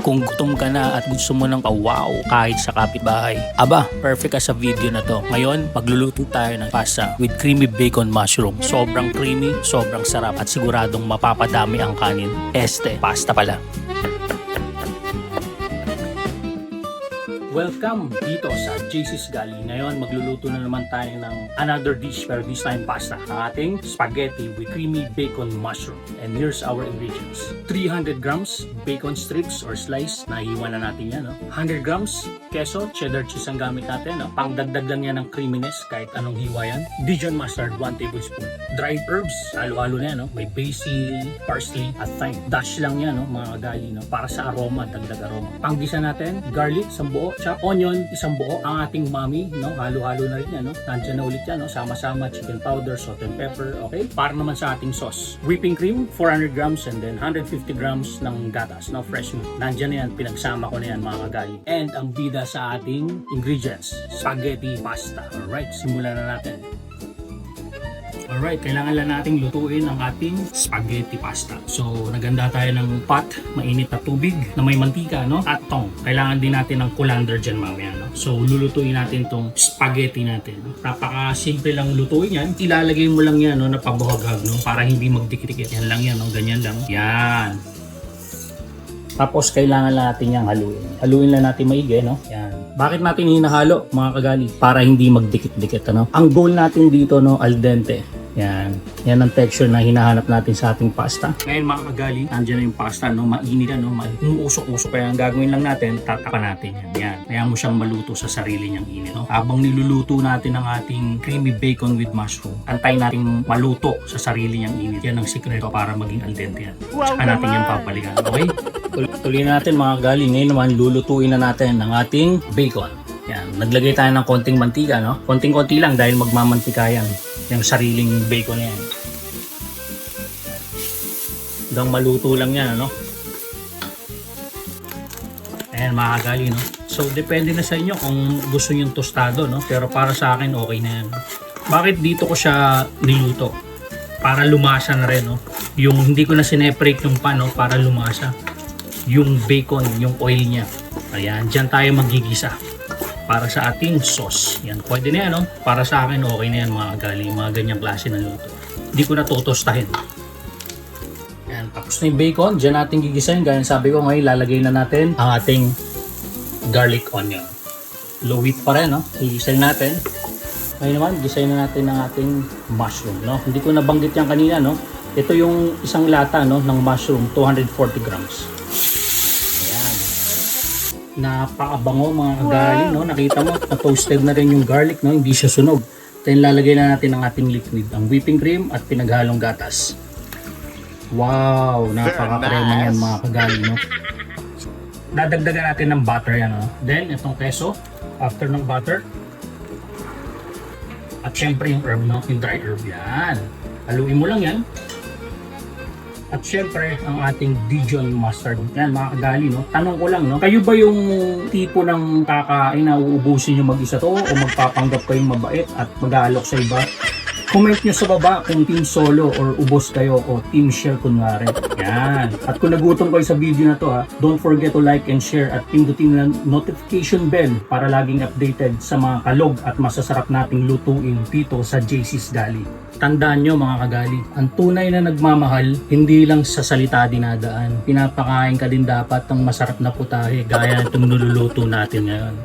Kung gutom ka na at gusto mo ng wow kahit sa kapitbahay, aba, perfect ka sa video na to. Ngayon, magluluto tayo ng pasta with creamy bacon mushroom. Sobrang creamy, sobrang sarap at siguradong mapapadami ang kanin. Pasta pala. Welcome dito sa JC's Gali. Ngayon, magluluto na naman tayo ng another dish pero this time pasta. Ang ating spaghetti with creamy bacon mushroom. And here's our ingredients. 300 grams bacon strips or slice. Nahiwa na natin yan. 100 grams queso, cheddar cheese ang gamit natin. Pangdagdag lang yan ng creaminess kahit anong hiwa yan. Dijon mustard, 1 tablespoon. Dried herbs, halo-halo na yan. May basil, parsley, at thyme. Dash lang yan mga kagali. Para sa aroma, dagdag aroma. Panggisa natin, garlic, isang buo. Chop onion, isang buo. Ang ating mami, halo-halo na rin yan. Nandiyan na ulit yan. Sama-sama, chicken powder, salt and pepper. Okay? Para naman sa ating sauce. Whipping cream, 400 grams and then 150 grams ng gatas. Fresh milk. Nandiyan na yan. Pinagsama ko na yan mga kagali. And ang bida sa ating ingredients, spaghetti pasta. Alright, simulan na natin. Alright, kailangan lang nating lutuin ang ating spaghetti pasta. So, naganda tayo ng pot, mainit na tubig na may mantika, at tong. Kailangan din natin ng colander dyan mamaya, So, lulutuin natin tong spaghetti natin. Napaka-simple lang lutuin yan. Ilalagay mo lang yan, na pabuhagag, para hindi magdikit-dikit. Yan lang yan, ganyan lang. Yan. Tapos, kailangan natin yung haluin. Haluin lang natin maigi, Yan. Bakit natin hinahalo, mga kagali? Para hindi magdikit-dikit, Ang goal natin dito, al dente. Yan. Yan ang texture na hinahanap natin sa ating pasta. Ngayon mga kagali, nandiyan na yung pasta, mainit na, umuusok-usok. Kaya ang gagawin lang natin, tatapan natin yan. Yan. Kaya mo siyang maluto sa sarili niyang init. Habang niluluto natin ang ating creamy bacon with mushroom, antayin natin maluto sa sarili niyang init. Yan ang sikreto para maging al dente yan. Tsaka natin yan papalikan. Okay? Tuloy natin mga kagali. Ngayon naman, lulutuin na natin ang ating bacon. Yan. Naglagay tayo ng konting mantika, Konting-konti lang dahil magmamantika yan. Yung sariling bacon na yan. Hanggang maluto lang yan, Ayan, mga kagali, So, depende na sa inyo kung gusto nyo tostado, Pero para sa akin, okay na yan. Bakit dito ko siya niluto? Para lumasa na rin, Yung hindi ko na sineprate yung pan, para lumasa. Yung bacon, yung oil niya. Ayan, dyan tayo magigisa. Para sa ating sauce. Yan, pwede na yan, Para sa akin, okay na yan mga kagali. Mga ganyang klase na luto. Hindi ko na tutostahin. Yan, tapos na yung bacon. Diyan natin gigisahin. Gaya sabi ko ngayon, lalagay na natin ang ating garlic onion. Low heat pa rin, Gigisahin natin. Ngayon naman, gisahin na natin ang ating mushroom, Hindi ko nabanggit yan kanina, Ito yung isang lata, ng mushroom, 240 grams. Napakabango mga kagali, Nakita mo, na-toasted na rin yung garlic, Hindi siya sunog. Then lalagay na natin ang ating liquid, ang whipping cream at pinaghalong gatas. Wow, napaka-crema yan mga kagali, Dadagdagan natin ng butter yan, Then itong queso, after ng butter. At syempre yung herb, yung dry herb yan. Haluin mo lang yan. At syempre, ang ating Dijon mustard. Yan mga kagali, Tanong ko lang, Kayo ba yung tipo ng kakain na uubusin nyo mag-isa to o magpapanggap kayong mabait at mag-aalok sa iba? Comment nyo sa baba kung team solo or ubos kayo o team share kunwari. Yan. At kung nagutom kayo sa video na to, don't forget to like and share at pindutin na notification bell para laging updated sa mga kalog at masasarap nating lutuin dito sa JC's Gali. Tandaan nyo mga kagali, ang tunay na nagmamahal, hindi lang sa salita dinadaan. Pinapakain ka din dapat ng masarap na putahe gaya itong niluluto natin ngayon.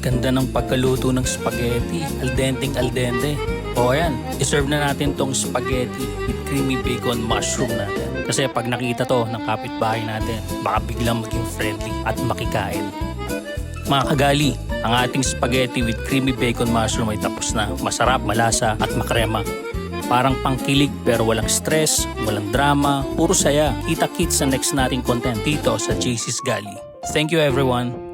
Ganda ng pagkaluto ng spaghetti, al dente. O ayan, iserve na natin tong spaghetti with creamy bacon mushroom natin. Kasi pag nakita to ng kapitbahay natin, baka biglang maging friendly at makikain. Mga kagali, ang ating spaghetti with creamy bacon mushroom ay tapos na. Masarap, malasa at makrema. Parang pangkilig pero walang stress, walang drama, puro saya. Kita-kits sa next nating content dito sa JC's Gali. Thank you everyone.